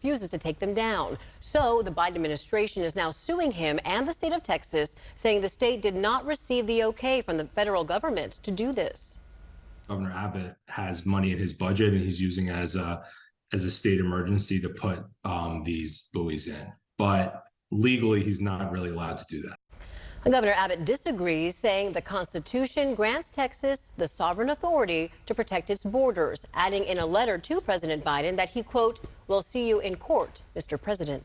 refuses to take them down. So the Biden administration is now suing him and the state of Texas, saying the state did not receive the okay from the federal government to do this. Governor Abbott has money in his budget, and he's using it as a state emergency to put these buoys in. But legally, he's not really allowed to do that. Governor Abbott disagrees, saying the Constitution grants Texas the sovereign authority to protect its borders, adding in a letter to President Biden that he, quote, will see you in court, Mr. President.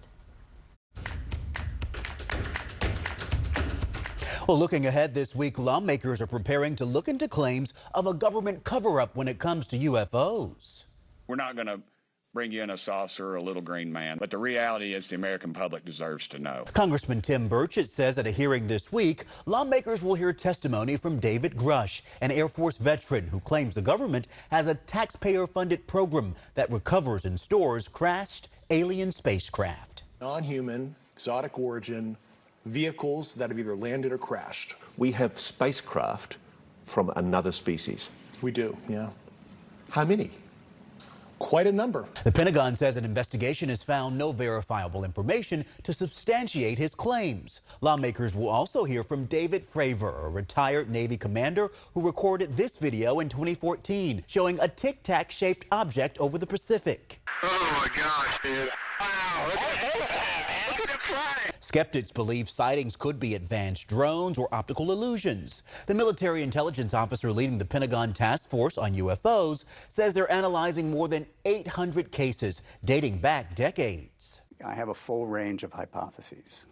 Well, looking ahead this week, lawmakers are preparing to look into claims of a government cover-up when it comes to UFOs. We're not going to bring you in a saucer or a little green man, but the reality is the American public deserves to know. Congressman Tim Burchett says at a hearing this week, lawmakers will hear testimony from David Grush, an Air Force veteran who claims the government has a taxpayer-funded program that recovers and stores crashed alien spacecraft. Non-human, exotic origin vehicles that have either landed or crashed. We have spacecraft from another species. We do, yeah. How many? Quite a number. The Pentagon says an investigation has found no verifiable information to substantiate his claims. Lawmakers will also hear from David Fravor, a retired Navy commander who recorded this video in 2014 showing a tic-tac shaped object over the Pacific. Oh my gosh, dude. Wow. Look at it fly. Skeptics believe sightings could be advanced drones or optical illusions. The military intelligence officer leading the Pentagon task force on UFOs says they're analyzing more than 800 cases dating back decades. I have a full range of hypotheses.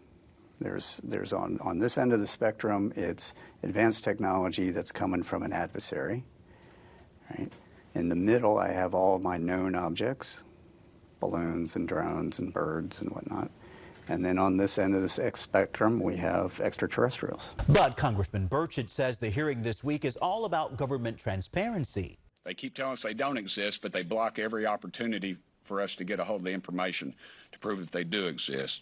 There's on this end of the spectrum, it's advanced technology that's coming from an adversary. Right? In the middle, I have all of my known objects, balloons and drones and birds and whatnot. And then on this end of the spectrum, we have extraterrestrials. But Congressman Burchett says the hearing this week is all about government transparency. They keep telling us they don't exist, but they block every opportunity for us to get a hold of the information to prove that they do exist.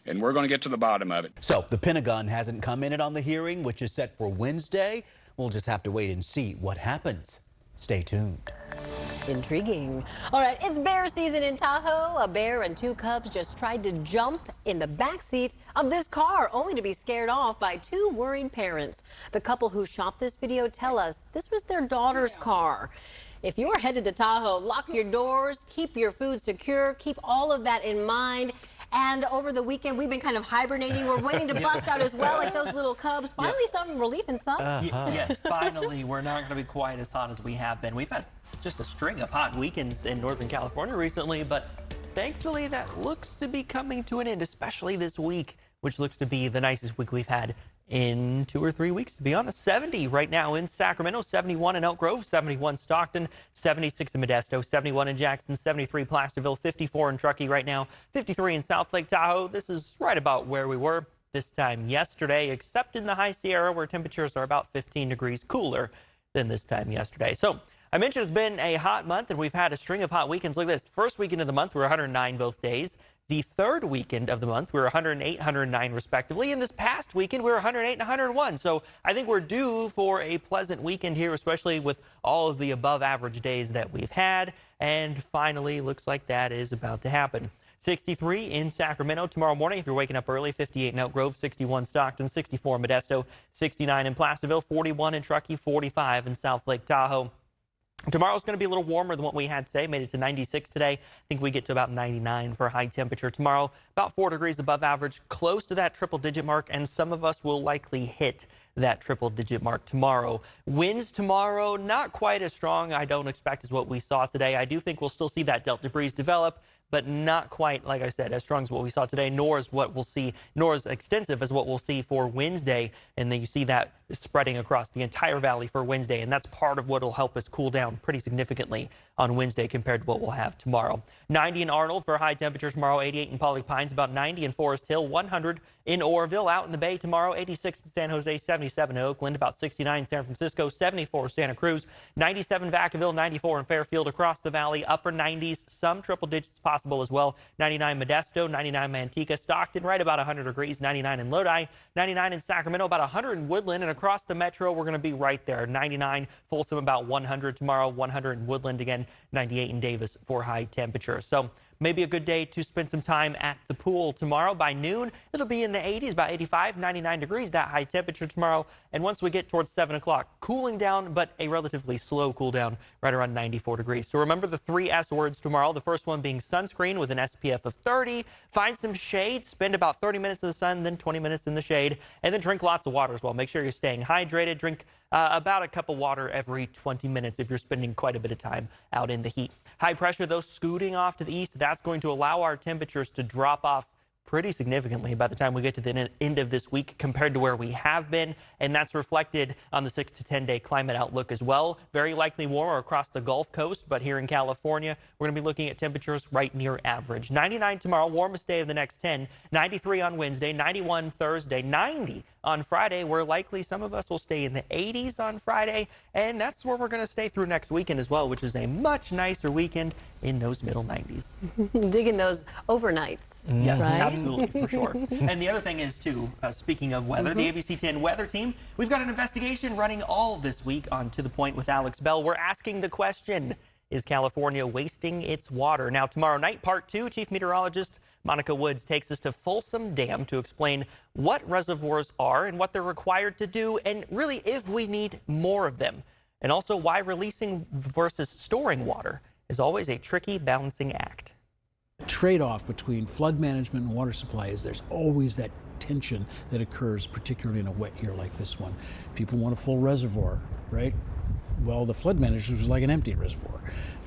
And we're going to get to the bottom of it. So the Pentagon hasn't commented on the hearing, which is set for Wednesday. We'll just have to wait and see what happens. Stay tuned. Intriguing. All right, it's bear season in Tahoe. A bear and two cubs just tried to jump in the backseat of this car, only to be scared off by two worried parents. The couple who shot this video tell us this was their daughter's car. If you're headed to Tahoe, lock your doors, keep your food secure, keep all of that in mind. And over the weekend, we've been kind of hibernating. We're waiting to bust out as well, like those little cubs. Finally, some relief in some. Yes, finally, we're not going to be quite as hot as we have been. We've had just a string of hot weekends in Northern California recently, but thankfully that looks to be coming to an end, especially this week, which looks to be the nicest week we've had in 2 or 3 weeks, to be honest. 70 right now in Sacramento, 71 in Elk Grove, 71 Stockton, 76 in Modesto, 71 in Jackson, 73 Placerville, 54 in Truckee right now, 53 in South Lake Tahoe. This is right about where we were this time yesterday, except in the High Sierra, where temperatures are about 15 degrees cooler than this time yesterday. So I mentioned it's been a hot month, and we've had a string of hot weekends. Look at this. First weekend of the month, we were 109 both days. The third weekend of the month, we were 108, 109 respectively. And this past weekend, we were 108 and 101. So I think we're due for a pleasant weekend here, especially with all of the above average days that we've had. And finally, looks like that is about to happen. 63 in Sacramento tomorrow morning if you're waking up early, 58 in Elk Grove, 61 Stockton, 64 in Modesto, 69 in Placerville, 41 in Truckee, 45 in South Lake Tahoe. Tomorrow's going to be a little warmer than what we had today. Made it to 96 today. I think we get to about 99 for a high temperature tomorrow. About 4 degrees above average, close to that triple-digit mark, and some of us will likely hit that triple-digit mark tomorrow. Winds tomorrow, not quite as strong, I don't expect, as what we saw today. I do think we'll still see that delta breeze develop, but not quite, like I said, as strong as what we saw today, nor as extensive as what we'll see for Wednesday. And then you see that spreading across the entire valley for Wednesday, and that's part of what will help us cool down pretty significantly on Wednesday compared to what we'll have tomorrow. 90 in Arnold for high temperatures tomorrow, 88 in Pollock Pines, about 90 in Forest Hill, 100 in Oroville. Out in the Bay tomorrow, 86 in San Jose, 77 in Oakland, about 69 in San Francisco, 74 Santa Cruz, 97 Vacaville, 94 in Fairfield. Across the valley, upper 90s, some triple digits possible as well. 99 Modesto, 99 Manteca, Stockton, right about 100 degrees, 99 in Lodi, 99 in Sacramento, about 100 in Woodland, and across the metro, we're going to be right there. 99 Folsom, about 100 tomorrow, 100 in Woodland again, 98 in Davis for high temperatures. So Maybe a good day to spend some time at the pool tomorrow. By noon, it'll be in the 80s, about 85, 99 degrees, that high temperature tomorrow. And once we get towards 7 o'clock, cooling down, but a relatively slow cool down, right around 94 degrees. So remember the 3 S words tomorrow. The first one being sunscreen with an SPF of 30. Find some shade, spend about 30 minutes in the sun, then 20 minutes in the shade, and then drink lots of water as well. Make sure you're staying hydrated. Drink about a cup of water every 20 minutes if you're spending quite a bit of time out in the heat. High pressure, though, scooting off to the east. That's going to allow our temperatures to drop off pretty significantly by the time we get to the end of this week compared to where we have been. And that's reflected on the 6 to 10 day climate outlook as well. Very likely warmer across the Gulf Coast, but here in California, we're going to be looking at temperatures right near average. 99 tomorrow, warmest day of the next 10, 93 on Wednesday, 91 Thursday, 90 on Friday, where likely some of us will stay in the 80s on Friday. And that's where we're going to stay through next weekend as well, which is a much nicer weekend in those middle 90s. Digging those overnights. Yes, right? absolutely, for sure. And the other thing is, too, speaking of weather, the ABC 10 weather team, we've got an investigation running all this week on To The Point with Alex Bell. We're asking the question, is California wasting its water? Now, tomorrow night, part 2, Chief Meteorologist Monica Woods takes us to Folsom Dam to explain what reservoirs are and what they're required to do, and really if we need more of them. And also why releasing versus storing water is always a tricky balancing act. Trade-off between flood management and water supply is there's always that tension that occurs, particularly in a wet year like this one. People want a full reservoir, right? Well, the flood management was like an empty reservoir.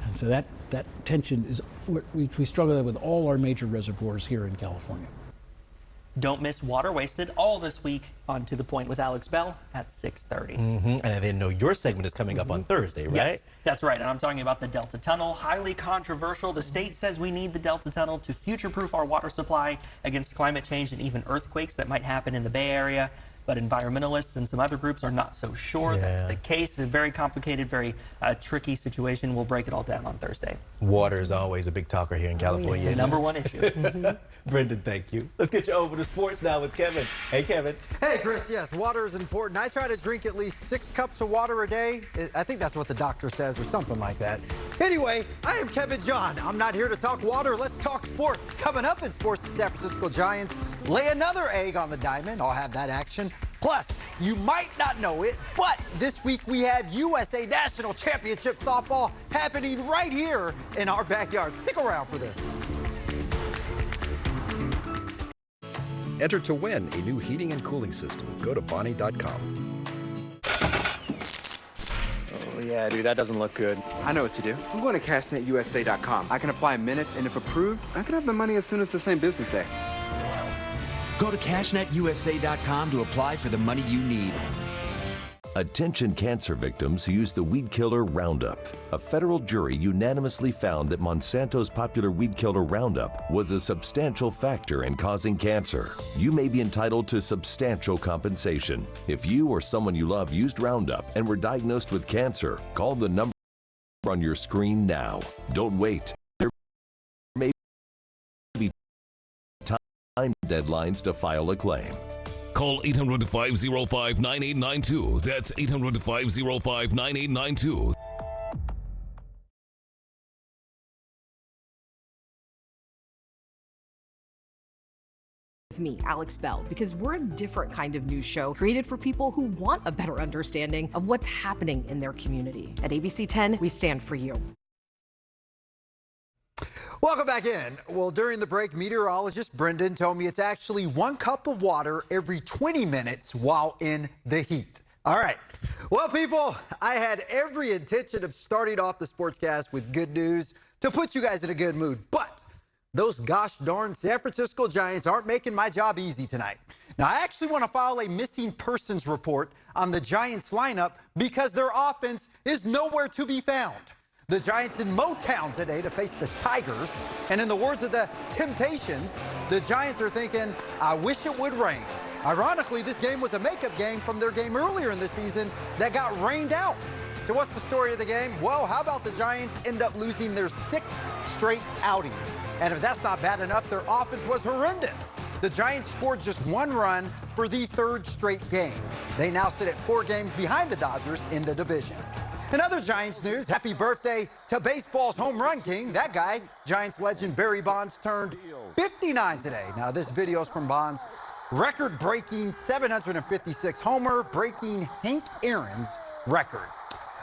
And so that tension is what we struggle with all our major reservoirs here in California. Don't miss Water Wasted all this week on To The Point with Alex Bell at 6:30. And I didn't know your segment is coming up on Thursday, right? Yes, that's right. And I'm talking about the Delta Tunnel. Highly controversial. The state says we need the Delta Tunnel to future-proof our water supply against climate change and even earthquakes that might happen in the Bay Area. But environmentalists and some other groups are not so sure that's the case. A very complicated, very tricky situation. We'll break it all down on Thursday. Water is always a big talker here in California. It's the number one issue. Brendan, thank you. Let's get you over to sports now with Kevin. Hey, Kevin. Hey, Chris. Yes, water is important. I try to drink at least 6 cups of water a day. I think that's what the doctor says or something like that. Anyway, I am Kevin John. I'm not here to talk water. Let's talk sports. Coming up in sports, the San Francisco Giants lay another egg on the diamond. I'll have that action. Plus, you might not know it, but this week we have USA National Championship Softball happening right here in our backyard. Stick around for this. Enter to win a new heating and cooling system. Go to Bonnie.com. Oh, yeah, dude, that doesn't look good. I know what to do. I'm going to CashNetUSA.com. I can apply in minutes, and if approved, I can have the money as soon as the same business day. Go to CashNetUSA.com to apply for the money you need. Attention cancer victims who use the weed killer Roundup. A federal jury unanimously found that Monsanto's popular weed killer Roundup was a substantial factor in causing cancer. You may be entitled to substantial compensation. If you or someone you love used Roundup and were diagnosed with cancer, call the number on your screen now. Don't wait. There may be time deadlines to file a claim. Call 800-505-9892. That's 800-505-9892. Me, Alex Bell, because we're a different kind of news show created for people who want a better understanding of what's happening in their community. At ABC 10, we stand for you. Welcome back in. Well, during the break, meteorologist Brendan told me it's actually 1 cup of water every 20 minutes while in the heat. All right. Well, people, I had every intention of starting off the sportscast with good news to put you guys in a good mood, but those gosh darn San Francisco Giants aren't making my job easy tonight. Now, I actually want to file a missing persons report on the Giants lineup because their offense is nowhere to be found. The Giants in Motown today to face the Tigers. And in the words of the Temptations, the Giants are thinking, I wish it would rain. Ironically, this game was a makeup game from their game earlier in the season that got rained out. So what's the story of the game? Well, how about the Giants end up losing their 6th straight outing? And if that's not bad enough, their offense was horrendous. The Giants scored just 1 run for the 3rd straight game. They now sit at 4 games behind the Dodgers in the division. In other Giants news, happy birthday to baseball's home run king. That guy, Giants legend Barry Bonds, turned 59 today. Now, this video is from Bonds' record-breaking 756 homer, breaking Hank Aaron's record.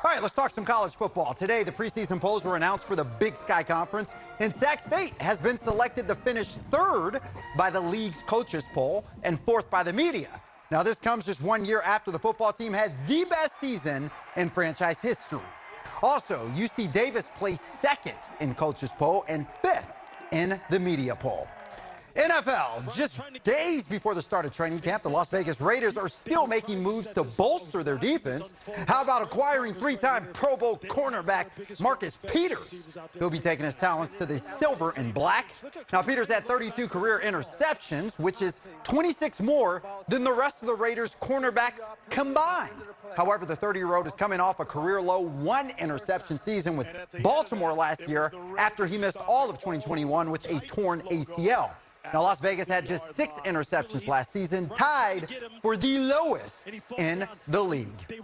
All right, let's talk some college football. Today, the preseason polls were announced for the Big Sky Conference, and Sac State has been selected to finish third by the league's coaches poll and fourth by the media. Now, this comes just 1 year after the football team had the best season in franchise history. Also, UC Davis placed second in coaches poll and fifth in the media poll. NFL, just days before the start of training camp, the Las Vegas Raiders are still making moves to bolster their defense. How about acquiring three-time Pro Bowl cornerback Marcus Peters? He'll be taking his talents to the silver and black. Now, Peters had 32 career interceptions, which is 26 more than the rest of the Raiders' cornerbacks combined. However, the 30-year-old is coming off a career-low 1 interception season with Baltimore last year after he missed all of 2021 with a torn ACL. Now, Las Vegas had just 6 interceptions last season, tied for the lowest in the league.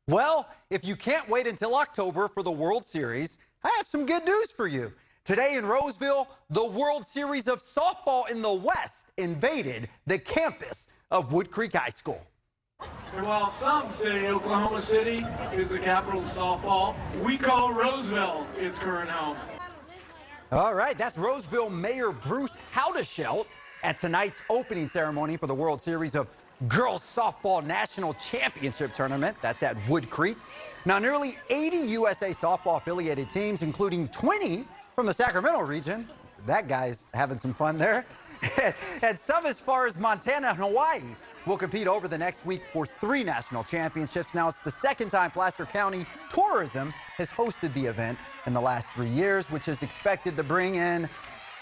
Well, if you can't wait until October for the World Series, I have some good news for you. Today in Roseville, the World Series of softball in the West invaded the campus of Wood Creek High School. And while some say Oklahoma City is the capital of softball, we call Roseville its current home. All right, that's Roseville Mayor Bruce Howdeschelt at tonight's opening ceremony for the World Series of Girls Softball National Championship Tournament. That's at Wood Creek. Now, nearly 80 USA softball affiliated teams, including 20 from the Sacramento region. That guy's having some fun there. And some as far as Montana and Hawaii will compete over the next week for 3 national championships. Now, it's the second time Placer County Tourism has hosted the event in the last 3 years, which is expected to bring in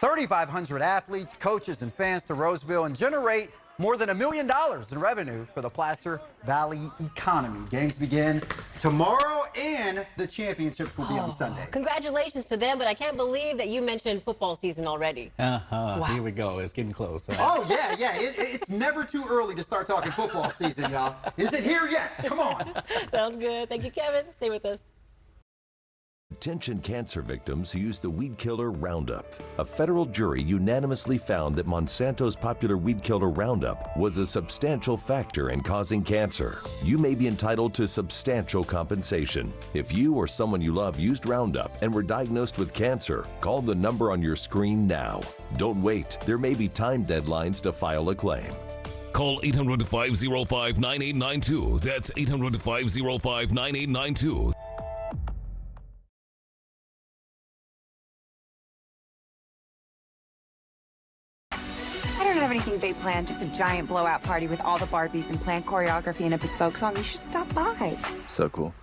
3,500 athletes, coaches, and fans to Roseville and generate more than $1 million in revenue for the Placer Valley economy. Games begin tomorrow, and the championships will be on Sunday. Congratulations to them, but I can't believe that you mentioned football season already. Wow. Here we go. It's getting close. Oh, yeah. It's never too early to start talking football season, y'all. Is it here yet? Come on. Sounds good. Thank you, Kevin. Stay with us. Attention cancer victims who use the weed killer Roundup. A federal jury unanimously found that Monsanto's popular weed killer Roundup was a substantial factor in causing cancer. You may be entitled to substantial compensation. If you or someone you love used Roundup and were diagnosed with cancer, call the number on your screen now. Don't wait. There may be time deadlines to file a claim. Call 800-505-9892. That's 800-505-9892. I don't have anything big planned, just a giant blowout party with all the Barbies and planned choreography and a bespoke song. You should stop by. So cool.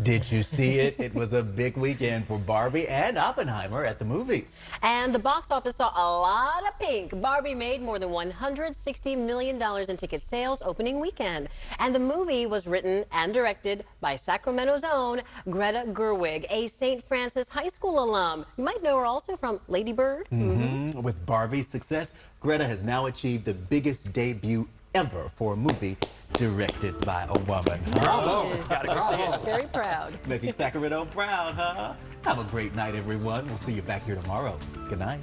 Did you see it? It was a big weekend for Barbie and Oppenheimer at the movies. And the box office saw a lot of pink. Barbie made more than $160 million in ticket sales opening weekend. And the movie was written and directed by Sacramento's own Greta Gerwig, a St. Francis High School alum. You might know her also from Lady Bird. With Barbie's success, Greta has now achieved the biggest debut ever for a movie directed by a woman. Bravo. Very proud. Making Sacramento proud, huh? Have a great night, everyone. We'll see you back here tomorrow. Good night.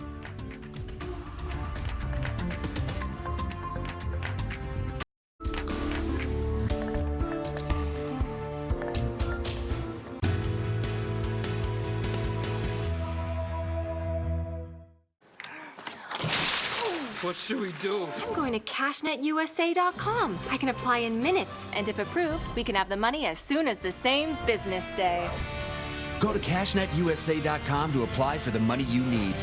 What should we do? I'm going to CashNetUSA.com. I can apply in minutes, and if approved, we can have the money as soon as the same business day. Go to CashNetUSA.com to apply for the money you need.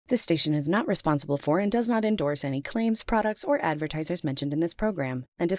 This station is not responsible for and does not endorse any claims, products, or advertisers mentioned in this program, and